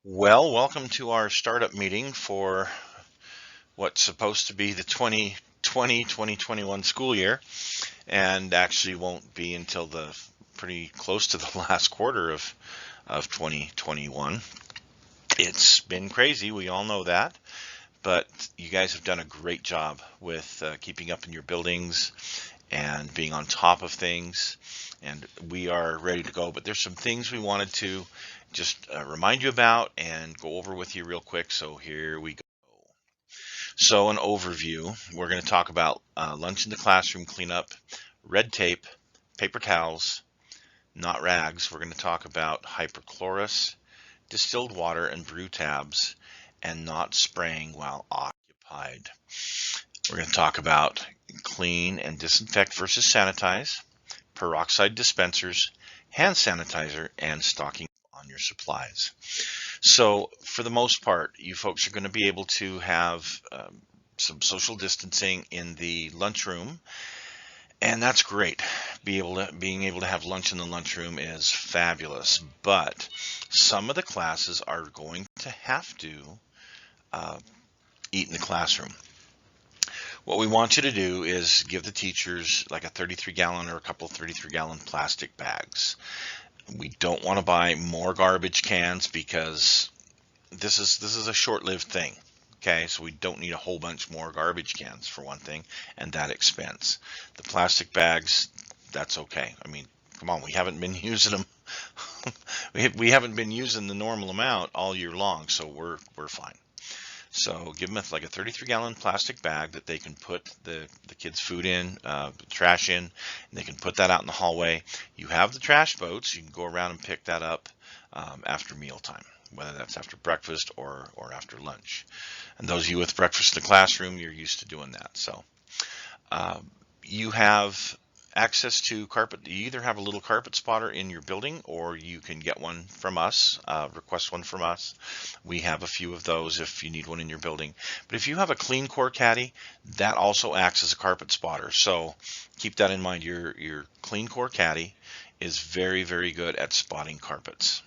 Well, welcome to our startup meeting for what's supposed to be the 2020-2021 school year, and actually won't be until the pretty close to the last quarter of 2021. It's been crazy, we all know that, but you guys have done a great job with keeping up in your buildings and being on top of things, and we are ready to go. But there's some things we wanted to just remind you about and go over with you real quick. So here we go. So an overview, we're going to talk about lunch in the classroom cleanup, red tape, paper towels, not rags. We're going to talk about hypochlorus, distilled water and brew tabs, and not spraying while occupied. We're going to talk about clean and disinfect versus sanitize, peroxide dispensers, hand sanitizer, and stocking on your supplies. So for the most part, you folks are going to be able to have some social distancing in the lunchroom, and that's great. Being able to have lunch in the lunchroom is fabulous. But some of the classes are going to have to uh, eat in the classroom. What we want you to do is give the teachers like a 33 gallon or a couple of 33 gallon plastic bags. We don't want to buy more garbage cans because this is a short-lived thing. Okay, so we don't need a whole bunch more garbage cans for one thing, and that expense. The plastic bags, that's okay. I mean, come on, we haven't been using them. we haven't been using the normal amount all year long, so we're fine. So give them like a 33 gallon plastic bag that they can put the kids' food in, trash in, and they can put that out in the hallway. You have the trash boats. You can go around and pick that up after mealtime, whether that's after breakfast or after lunch. And those of you with breakfast in the classroom, you're used to doing that. So you have access to carpet. You either have a little carpet spotter in your building or you can get one from us, request one from us. We have a few of those if you need one in your building. But if you have a clean core caddy, that also acts as a carpet spotter. So keep that in mind. Your clean core caddy is very, very good at spotting carpets.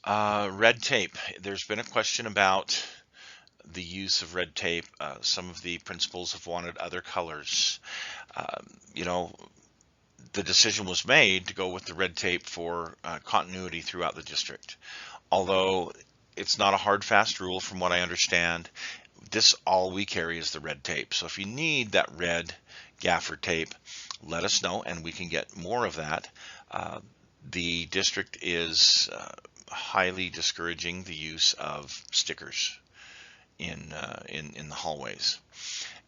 Red tape. There's been a question about the use of red tape. Some of the principals have wanted other colors. You know, the decision was made to go with the red tape for continuity throughout the district. Although it's not a hard, fast rule from what I understand, this all we carry is the red tape. So if you need that red gaffer tape, let us know and we can get more of that. The district is highly discouraging the use of stickers in the hallways.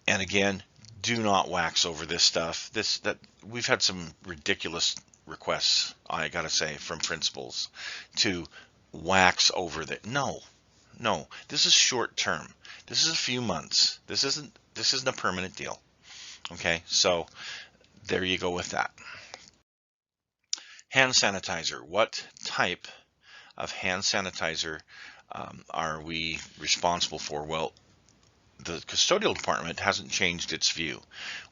And again, do not wax over this stuff. That we've had some ridiculous requests, I gotta say, from principals to wax over that. No, no, this is short term. This is a few months. This isn't a permanent deal. Okay, so there you go with that. Hand sanitizer. What type of hand sanitizer are we responsible for? Well, the custodial department hasn't changed its view.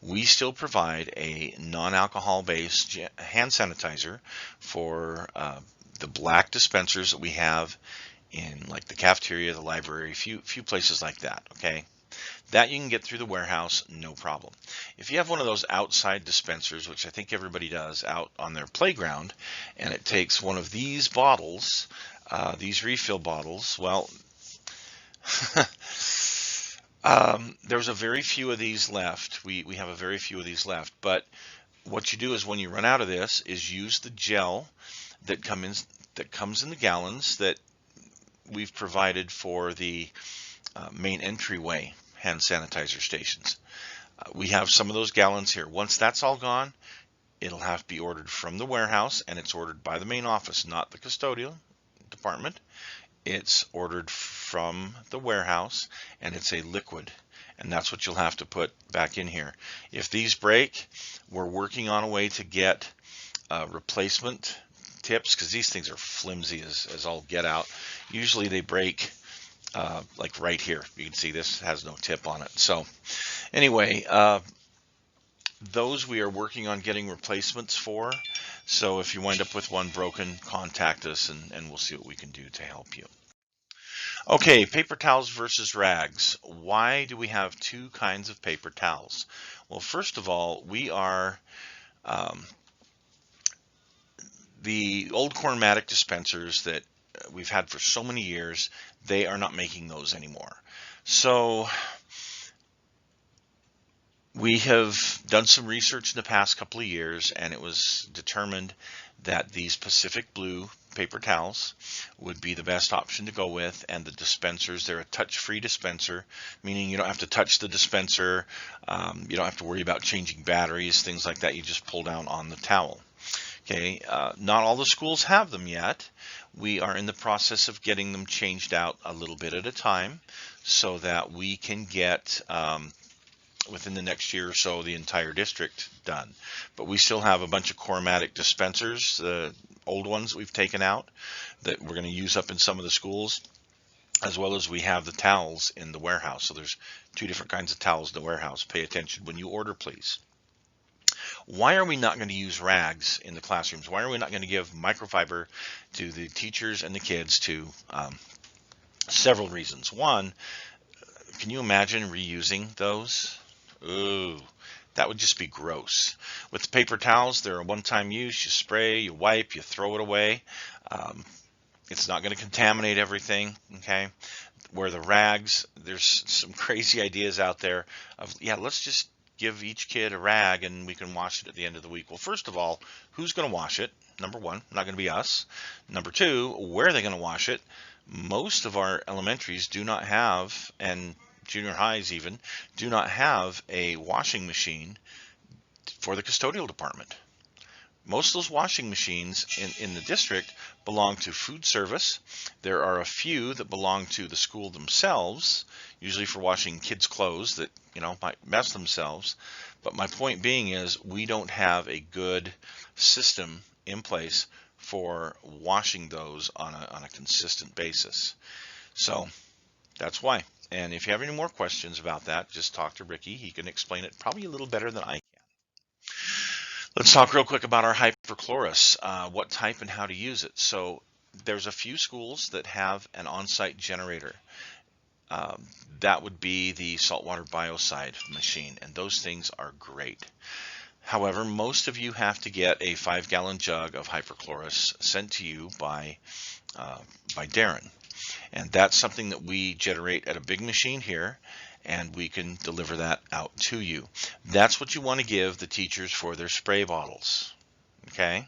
We still provide a non-alcohol based hand sanitizer for the black dispensers that we have in like the cafeteria, the library, few places like that. Okay, that you can get through the warehouse, no problem. If you have one of those outside dispensers, which I think everybody does out on their playground, and it takes one of these bottles, these refill bottles, well, there's a very few of these left. We have a very few of these left. But what you do is when you run out of this is use the gel that comes in the gallons that we've provided for the main entryway hand sanitizer stations. We have some of those gallons here. Once that's all gone, it'll have to be ordered from the warehouse, and it's ordered by the main office, not the custodial department. It's ordered from the warehouse, and it's a liquid, and that's what you'll have to put back in here. If these break, we're working on a way to get replacement tips, because these things are flimsy as all get out. Usually they break like right here. You can see this has no tip on it. So anyway, those we are working on getting replacements for. So if you wind up with one broken, contact us and we'll see what we can do to help you. Okay, paper towels versus rags. Why do we have two kinds of paper towels? Well, first of all, um, the old Cornmatic dispensers that we've had for so many years, they are not making those anymore. So we have done some research in the past couple of years, and it was determined that these Pacific Blue paper towels would be the best option to go with. And the dispensers, they're a touch-free dispenser, meaning you don't have to touch the dispenser, you don't have to worry about changing batteries, things like that. You just pull down on the towel. Okay, not all the schools have them yet. We are in the process of getting them changed out a little bit at a time so that we can get within the next year or so the entire district done. But we still have a bunch of Cormatic dispensers, the old ones we've taken out that we're going to use up in some of the schools, as well as we have the towels in the warehouse. So there's two different kinds of towels in the warehouse. Pay attention when you order, please. Why are we not going to use rags in the classrooms? Why are we not going to give microfiber to the teachers and the kids? Several reasons. One, can you imagine reusing those? Ooh, that would just be gross. With the paper towels, they're a one-time use. You spray, you wipe, you throw it away. It's not going to contaminate everything, okay? Where the rags, there's some crazy ideas out there of, yeah, let's just give each kid a rag and we can wash it at the end of the week. Well, first of all, who's going to wash it? Number one, not going to be us. Number two, where are they going to wash it? Most of our elementaries do not have, and junior highs even, do not have a washing machine for the custodial department. Most of those washing machines in the district belong to food service. There are a few that belong to the school themselves, usually for washing kids' clothes that, might mess themselves. But my point being is we don't have a good system in place for washing those on a consistent basis. So that's why. And if you have any more questions about that, just talk to Ricky. He can explain it probably a little better than I can. Let's talk real quick about our Hypochlorus, what type and how to use it. So there's a few schools that have an on-site generator. That would be the saltwater biocide machine, and those things are great. However, most of you have to get a 5-gallon jug of Hypochlorus sent to you by Darren. And that's something that we generate at a big machine here, and we can deliver that out to you. That's what you want to give the teachers for their spray bottles. Okay?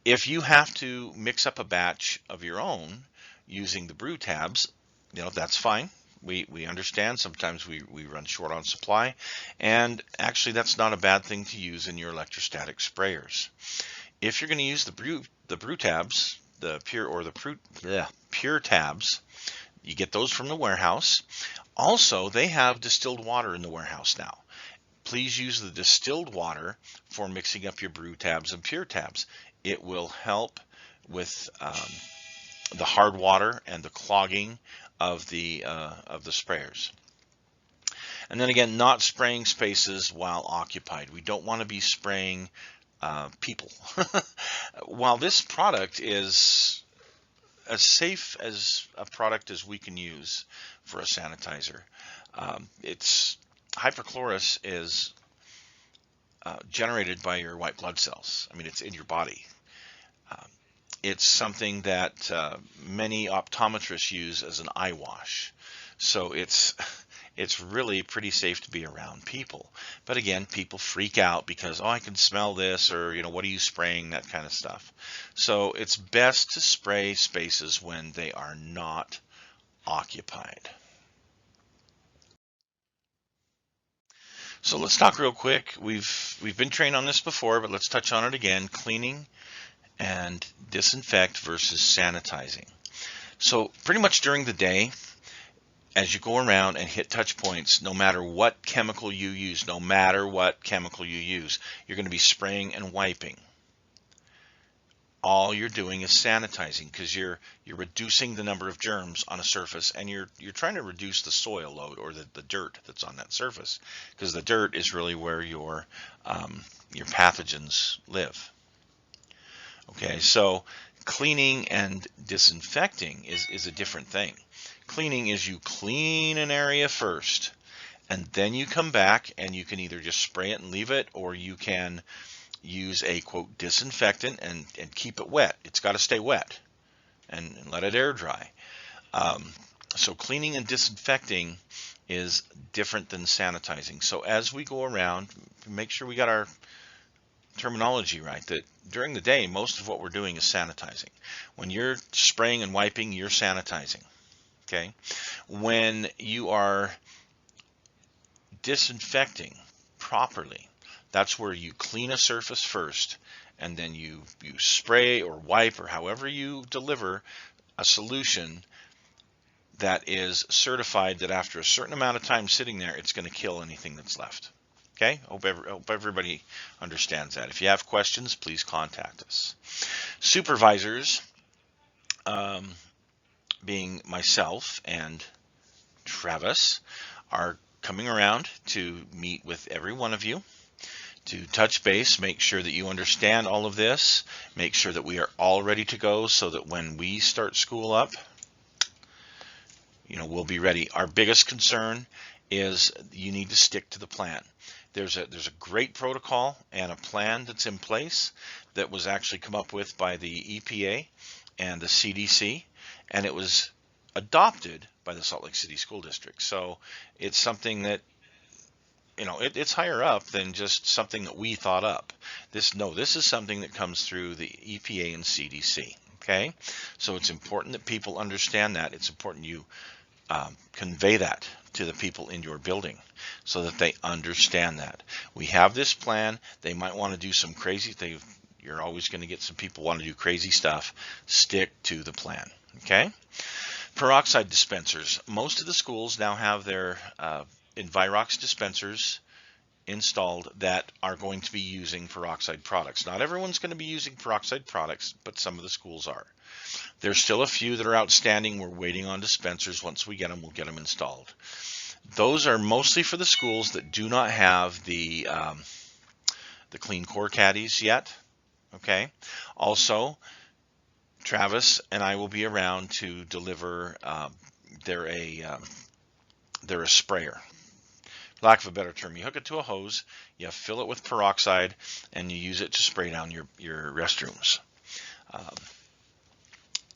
If you have to mix up a batch of your own using the brew tabs, that's fine. We understand sometimes we run short on supply, and actually that's not a bad thing to use in your electrostatic sprayers. If you're going to use the brew tabs, the pure tabs, you get those from the warehouse. Also, they have distilled water in the warehouse now. Please use the distilled water for mixing up your brew tabs and pure tabs. It will help with the hard water and the clogging of the sprayers. And then again, not spraying spaces while occupied. We don't want to be spraying people. While this product is as safe as a product as we can use for a sanitizer, Hypochlorus is generated by your white blood cells. I mean, it's in your body. It's something that many optometrists use as an eye wash. So it's really pretty safe to be around people. But again, people freak out because, I can smell this, or, what are you spraying, that kind of stuff. So it's best to spray spaces when they are not occupied. So let's talk real quick. We've been trained on this before, but let's touch on it again. Cleaning and disinfect versus sanitizing. So pretty much during the day, as you go around and hit touch points, no matter what chemical you use, you're going to be spraying and wiping. all you're doing is sanitizing, because you're reducing the number of germs on a surface, and you're trying to reduce the soil load, or the dirt that's on that surface, because the dirt is really where your pathogens live. Okay, so cleaning and disinfecting is a different thing. Cleaning is you clean an area first, and then you come back and you can either just spray it and leave it, or you can use a quote disinfectant and keep it wet. It's got to stay wet and let it air dry. So cleaning and disinfecting is different than sanitizing. So as we go around, make sure we got our terminology right, that during the day, most of what we're doing is sanitizing. When you're spraying and wiping, you're sanitizing. Okay. When you are disinfecting properly, that's where you clean a surface first, and then you spray or wipe, or however you deliver a solution that is certified that after a certain amount of time sitting there, it's going to kill anything that's left. Okay, hope everybody understands that. If you have questions, please contact us. Supervisors, being myself and Travis, are coming around to meet with every one of you to touch base, make sure that you understand all of this, make sure that we are all ready to go, so that when we start school up, we'll be ready. Our biggest concern is you need to stick to the plan. There's a great protocol and a plan that's in place that was actually come up with by the EPA and the CDC, and it was adopted by the Salt Lake City School District. So it's something that, it's higher up than just something that we thought up. This is something that comes through the EPA and CDC. Okay, so it's important that people understand that. It's important you convey that to the people in your building so that they understand that. We have this plan. They might want to do some crazy things. You're always going to get some people want to do crazy stuff. Stick to the plan. Okay. Peroxide dispensers. Most of the schools now have their Envirox dispensers installed that are going to be using peroxide products. Not everyone's going to be using peroxide products, but some of the schools are. There's still a few that are outstanding. We're waiting on dispensers. Once we get them, we'll get them installed. Those are mostly for the schools that do not have the clean core caddies yet. Okay. Also, Travis and I will be around to deliver. They're a sprayer. For lack of a better term, you hook it to a hose, you fill it with peroxide, and you use it to spray down your restrooms.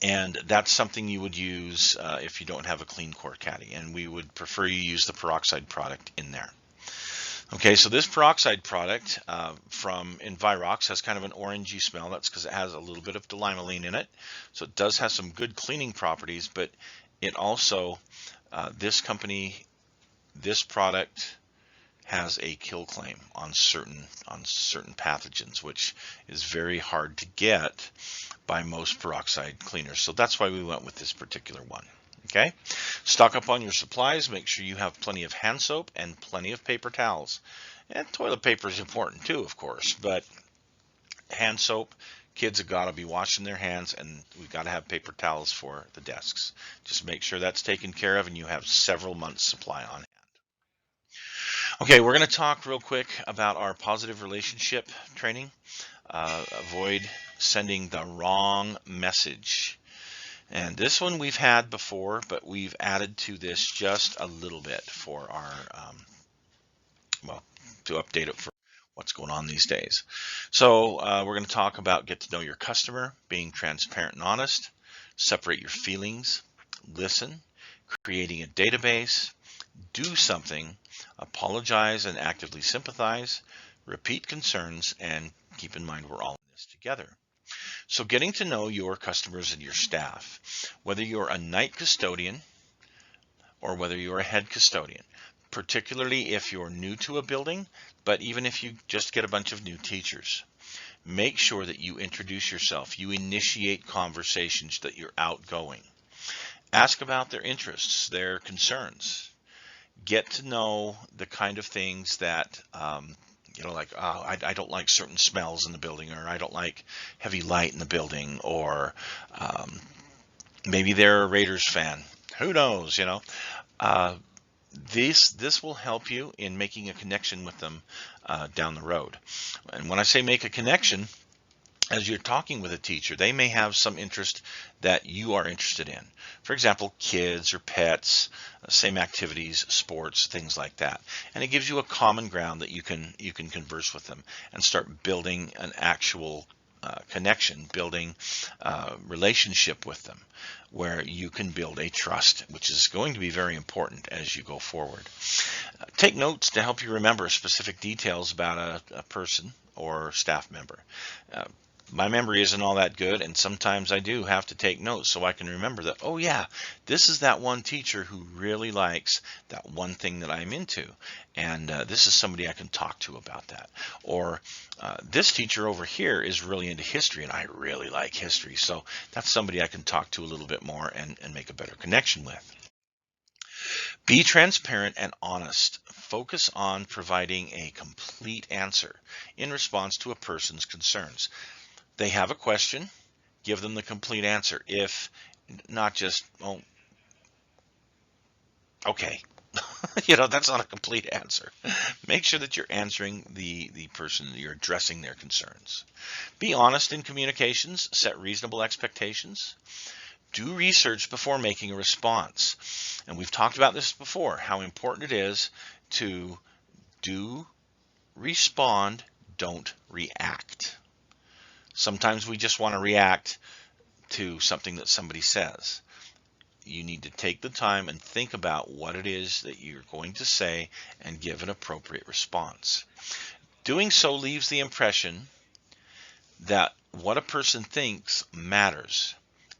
And that's something you would use if you don't have a clean core caddy, and we would prefer you use the peroxide product in there. Okay, so this peroxide product from Envirox has kind of an orangey smell. That's because it has a little bit of limonene in it. So it does have some good cleaning properties, but it also, this product has a kill claim on certain pathogens, which is very hard to get by most peroxide cleaners. So that's why we went with this particular one. Okay, stock up on your supplies. Make sure you have plenty of hand soap and plenty of paper towels. And toilet paper is important too, of course, but hand soap, kids have got to be washing their hands, and we've got to have paper towels for the desks. Just make sure that's taken care of and you have several months supply on hand. Okay, we're going to talk real quick about our positive relationship training. Avoid sending the wrong message. And this one we've had before, but we've added to this just a little bit for our, to update it for what's going on these days. So we're going to talk about get to know your customer, being transparent and honest, separate your feelings, listen, creating a database, do something, apologize and actively sympathize, repeat concerns, and keep in mind we're all in this together. So getting to know your customers and your staff, whether you're a night custodian or whether you're a head custodian, particularly if you're new to a building, but even if you just get a bunch of new teachers, make sure that you introduce yourself. You initiate conversations, that you're outgoing. Ask about their interests, their concerns. Get to know the kind of things that Like, oh, I don't like certain smells in the building, or I don't like heavy light in the building, or um, maybe they're a Raiders fan. Who knows, Uh, this will help you in making a connection with them down the road. And when I say make a connection, as you're talking with a teacher, they may have some interest that you are interested in. For example, kids or pets, same activities, sports, things like that. And it gives you a common ground that you can converse with them and start building an actual connection, building relationship with them, where you can build a trust, which is going to be very important as you go forward. Take notes to help you remember specific details about a person or staff member. Uh, my memory isn't all that good, and sometimes I do have to take notes so I can remember that, oh yeah, this is that one teacher who really likes that one thing that I'm into, and this is somebody I can talk to about that. Or this teacher over here is really into history, and I really like history, so that's somebody I can talk to a little bit more and make a better connection with. Be transparent and honest. Focus on providing a complete answer in response to a person's concerns. They have a question, give them the complete answer. If not just, oh, okay, that's not a complete answer. Make sure that you're answering the person, you're addressing their concerns. Be honest in communications, set reasonable expectations. Do research before making a response. And we've talked about this before, how important it is to respond, don't react. Sometimes we just want to react to something that somebody says. You need to take the time and think about what it is that you're going to say and give an appropriate response. Doing so leaves the impression that what a person thinks matters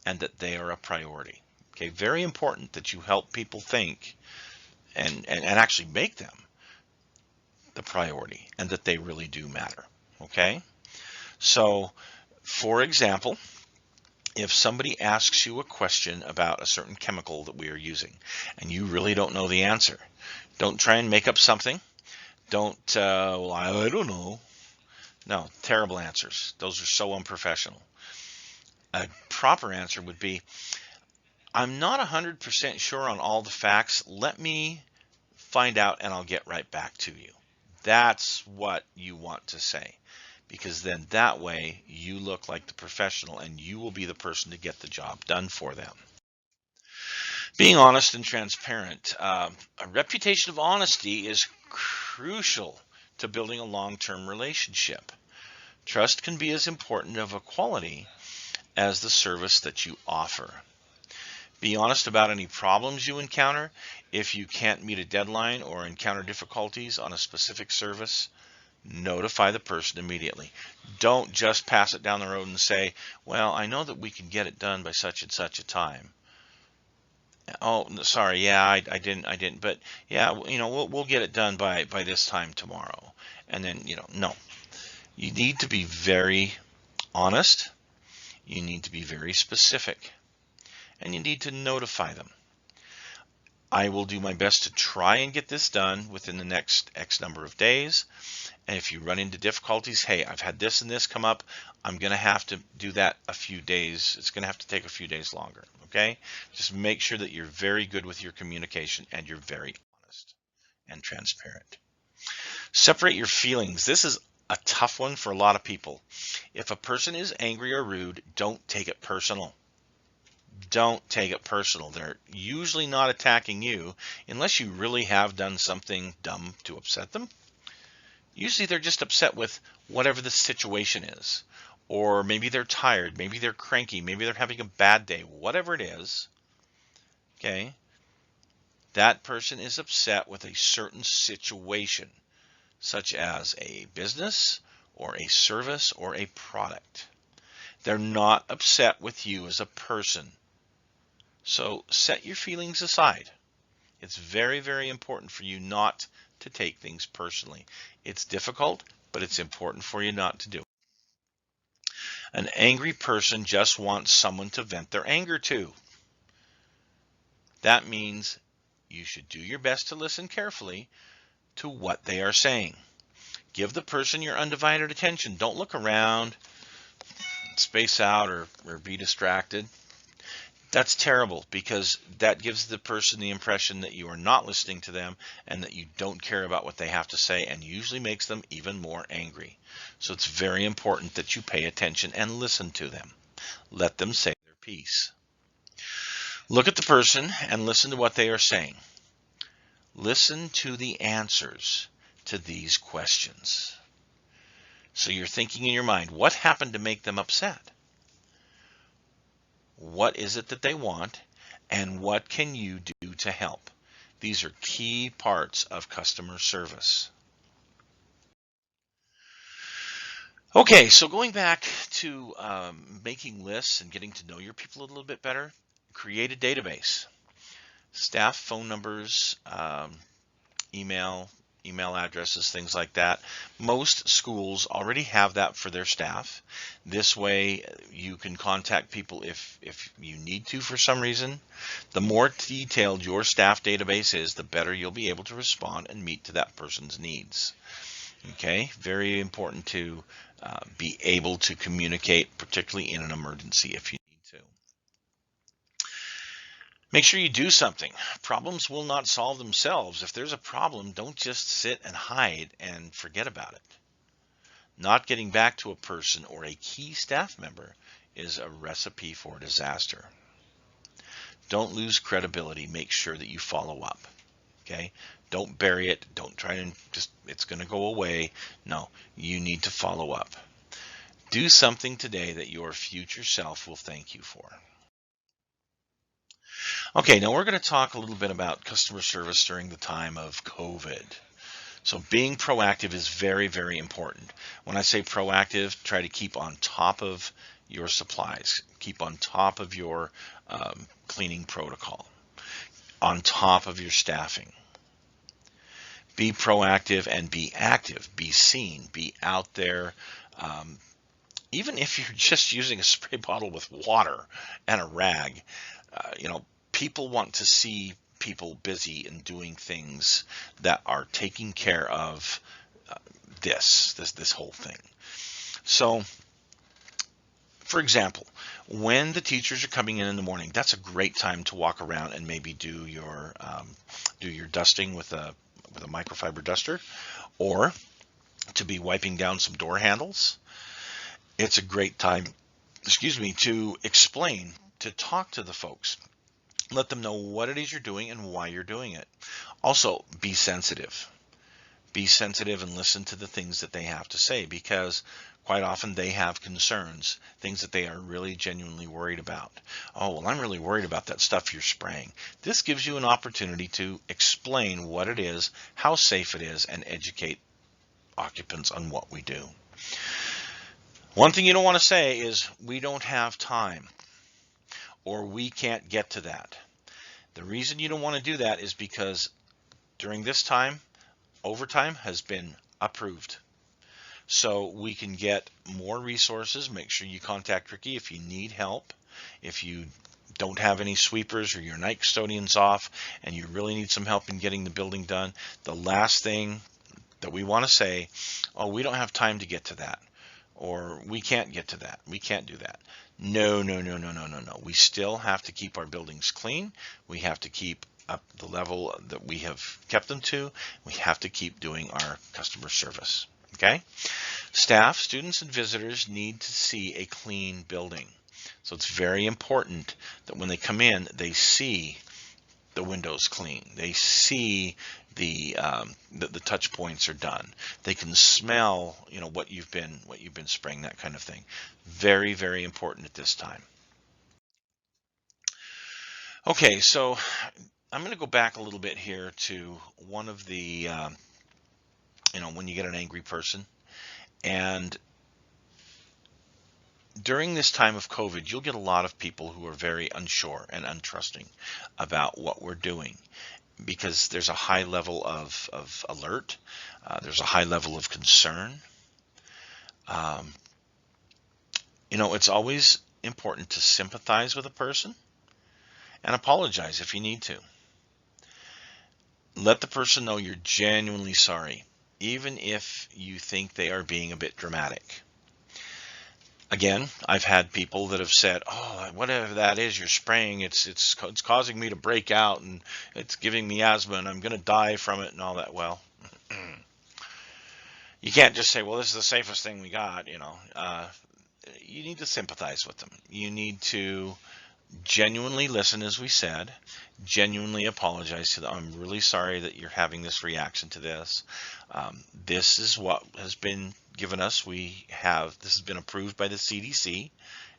and that they are a priority. Okay, very important that you help people think and actually make them the priority and that they really do matter. Okay, so for example, if somebody asks you a question about a certain chemical that we are using and you really don't know the answer, don't try and make up something. Don't, well, I don't know. No, terrible answers. Those are so unprofessional. A proper answer would be, I'm not 100% sure on all the facts. Let me find out and I'll get right back to you. That's what you want to say, because then that way you look like the professional and you will be the person to get the job done for them. Being honest and transparent. A reputation of honesty is crucial to building a long-term relationship. Trust can be as important of a quality as the service that you offer. Be honest about any problems you encounter. If you can't meet a deadline or encounter difficulties on a specific service, notify the person immediately. Don't just pass it down the road and say, well, I know that we can get it done by such and such a time. Oh, sorry, yeah, I didn't, but yeah, we'll get it done by this time tomorrow. And then, no. You need to be very honest. You need to be very specific. And you need to notify them. I will do my best to try and get this done within the next X number of days. And if you run into difficulties, hey, I've had this and this come up. I'm going to have to do that a few days. It's going to have to take a few days longer. Okay? Just make sure that you're very good with your communication and you're very honest and transparent. Separate your feelings. This is a tough one for a lot of people. If a person is angry or rude, don't take it personal. Don't take it personal. They're usually not attacking you unless you really have done something dumb to upset them. Usually they're just upset with whatever the situation is. Or maybe they're tired, maybe they're cranky, maybe they're having a bad day, whatever it is. Okay? That person is upset with a certain situation, such as a business or a service or a product. They're not upset with you as a person. So set your feelings aside. It's very, very important for you not to take things personally. It's difficult, but it's important for you not to do it. An angry person just wants someone to vent their anger to. That means you should do your best to listen carefully to what they are saying. Give the person your undivided attention. Don't look around, space out, or be distracted. That's terrible, because that gives the person the impression that you are not listening to them and that you don't care about what they have to say, and usually makes them even more angry. So it's very important that you pay attention and listen to them. Let them say their piece. Look at the person and listen to what they are saying. Listen to the answers to these questions. So you're thinking in your mind, what happened to make them upset? What is it that they want, and what can you do to help? These are key parts of customer service. Okay, so going back to making lists and getting to know your people a little bit better, create a database. Staff phone numbers, email addresses, things like that. Most schools already have that for their staff. This way you can contact people if you need to for some reason. The more detailed your staff database is, the better you'll be able to respond and meet to that person's needs. Okay, very important to be able to communicate, particularly in an emergency if you need to. Make sure you do something. Problems will not solve themselves. If there's a problem, don't just sit and hide and forget about it. Not getting back to a person or a key staff member is a recipe for disaster. Don't lose credibility. Make sure that you follow up. Okay? Don't bury it. Don't try and just, it's going to go away. No, you need to follow up. Do something today that your future self will thank you for. Okay, now we're going to talk a little bit about customer service during the time of COVID. So being proactive is very, very important. When I say proactive, try to keep on top of your supplies, keep on top of your cleaning protocol, on top of your staffing. Be proactive and be active, be seen, be out there. Even if you're just using a spray bottle with water and a rag, people want to see people busy and doing things that are taking care of this whole thing. So, for example, when the teachers are coming in the morning, that's a great time to walk around and maybe do your dusting with a microfiber duster, or to be wiping down some door handles. It's a great time, to explain, to talk to the folks. Let them know what it is you're doing and why you're doing it. Also, be sensitive. Be sensitive and listen to the things that they have to say, because quite often they have concerns, things that they are really genuinely worried about. Oh, well, I'm really worried about that stuff you're spraying. This gives you an opportunity to explain what it is, how safe it is, and educate occupants on what we do. One thing you don't want to say is, we don't have time, or we can't get to that. The reason you don't want to do that is because during this time, overtime has been approved. So we can get more resources. Make sure you contact Ricky if you need help. If you don't have any sweepers or your night custodian's off and you really need some help in getting the building done, the last thing that we want to say, oh, we don't have time to get to that, or we can't get to that, we can't do that. No. We still have to keep our buildings clean. We have to keep up the level that we have kept them to. We have to keep doing our customer service. Okay? Staff, students, and visitors need to see a clean building. So it's very important that when they come in, they see the windows clean. They see the touch points are done. They can smell, what you've been spraying, that kind of thing. Very, very important at this time. Okay, so I'm going to go back a little bit here to one of the, when you get an angry person. And during this time of COVID, you'll get a lot of people who are very unsure and untrusting about what we're doing, because there's a high level of alert. There's a high level of concern. It's always important to sympathize with a person and apologize if you need to. Let the person know you're genuinely sorry. even if you think they are being a bit dramatic. Again, I've had people that have said, "Oh, whatever that is you're spraying, it's causing me to break out, and it's giving me asthma, and I'm going to die from it," and all that. Well, you can't just say, "Well, this is the safest thing we got." You need to sympathize with them. You need to genuinely listen, as we said, genuinely apologize to them. I'm really sorry that you're having this reaction to this. This is what has been given us. This has been approved by the CDC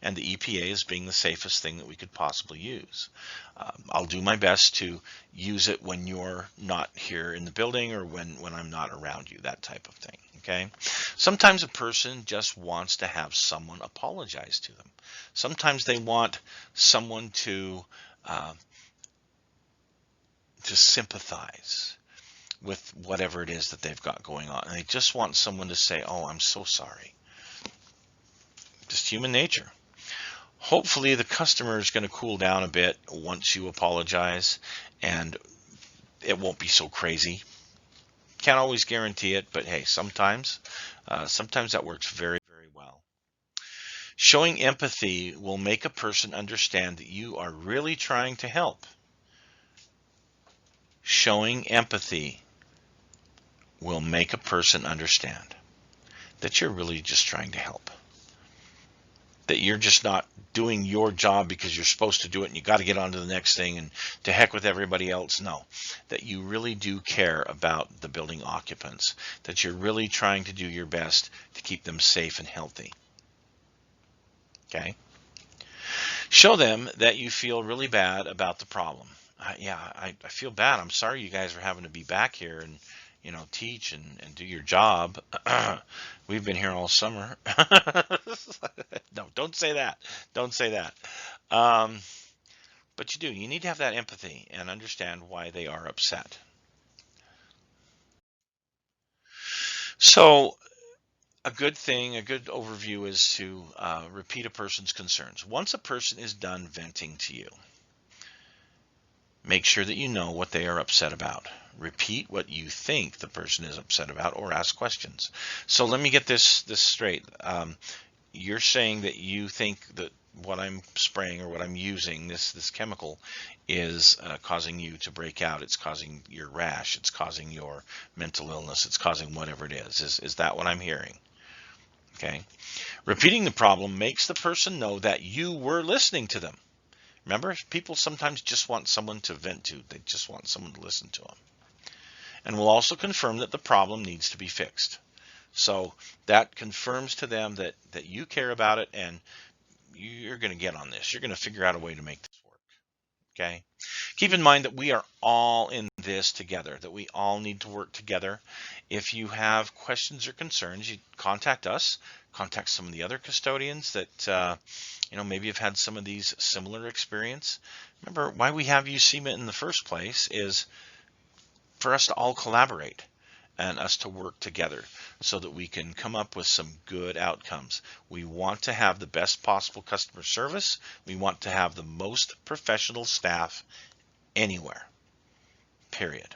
and the EPA as being the safest thing that we could possibly use. I'll do my best to use it when you're not here in the building, or when I'm not around you, that type of thing. Okay. Sometimes a person just wants to have someone apologize to them. Sometimes they want someone to sympathize with whatever it is that they've got going on, and they just want someone to say, "Oh, I'm so sorry." Just human nature. Hopefully the customer is going to cool down a bit once you apologize, and it won't be so crazy. Can't always guarantee it, but hey, sometimes that works very, very well. Showing empathy will make a person understand that you are really trying to help. Showing empathy will make a person understand that you're really just trying to help. That you're just not doing your job because you're supposed to do it and you got to get on to the next thing and to heck with everybody else. No, that you really do care about the building occupants, that you're really trying to do your best to keep them safe and healthy. Okay? Show them that you feel really bad about the problem. I feel bad. I'm sorry you guys are having to be back here and teach and do your job. We've been here all summer. No, don't say that. Don't say that. But you need to have that empathy and understand why they are upset. So a good overview is to repeat a person's concerns. Once a person is done venting to you, make sure that you know what they are upset about. Repeat what you think the person is upset about, or ask questions. So let me get this straight. You're saying that you think that what I'm spraying or what I'm using, this chemical, is causing you to break out. It's causing your rash. It's causing your mental illness. It's causing whatever it is. Is that what I'm hearing? Okay. Repeating the problem makes the person know that you were listening to them. Remember, people sometimes just want someone to vent to. They just want someone to listen to them. And we'll also confirm that the problem needs to be fixed. So that confirms to them that you care about it and you're going to get on this. You're going to figure out a way to make this work. Okay. Keep in mind that we are all in this together, that we all need to work together. If you have questions or concerns, you contact us, contact some of the other custodians that, maybe have had some of these similar experience. Remember, why we have UCMA in the first place is for us to all collaborate and us to work together so that we can come up with some good outcomes. We want to have the best possible customer service. We want to have the most professional staff anywhere, period.